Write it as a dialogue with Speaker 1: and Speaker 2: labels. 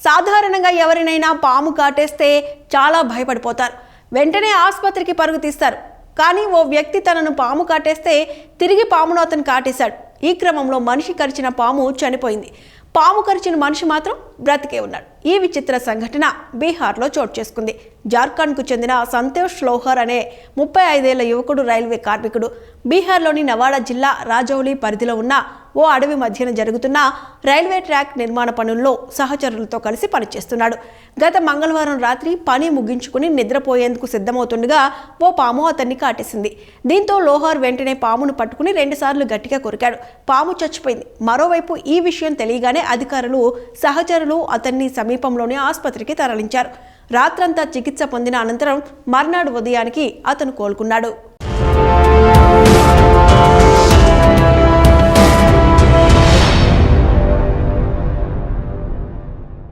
Speaker 1: సాధారణంగా ఎవరినైనా పాము కాటేస్తే చాలా భయపడిపోతారు. వెంటనే ఆసుపత్రికి పరుగు తీస్తారు. కానీ ఓ వ్యక్తి తనను పాము కాటేస్తే తిరిగి పామును అతను కాటేశాడు. ఈ క్రమంలో మనిషి కరిచిన పాము చనిపోయింది. పాము కరిచిన మనిషి మాత్రం బ్రతికే ఉన్నాడు. ఈ విచిత్ర సంఘటన బీహార్లో చోటు చేసుకుంది. జార్ఖండ్కు చెందిన సంతోష్ లోహర్ అనే 35 ఏళ్ల యువకుడు రైల్వే కార్మికుడు. బీహార్లోని నవాడా జిల్లా రాజౌలి పరిధిలో ఉన్న ఓ అడవి మధ్యన జరుగుతున్న రైల్వే ట్రాక్ నిర్మాణ పనుల్లో సహచరులతో కలిసి పనిచేస్తున్నాడు. గత మంగళవారం రాత్రి పని ముగించుకుని నిద్రపోయేందుకు సిద్ధమవుతుండగా ఓ పాము అతన్ని కాటేసింది. దీంతో లోహర్ వెంటనే పామును పట్టుకుని 2 సార్లు గట్టిగా కొరికాడు. పాము చచ్చిపోయింది. మరోవైపు ఈ విషయం తెలియగానే అధికారులు సహచరులు అతన్ని సమీపంలోని ఆసుపత్రికి తరలించారు. రాత్రంతా చికిత్స పొందిన అనంతరం మర్నాడు ఉదయానికి అతను కోలుకున్నాడు.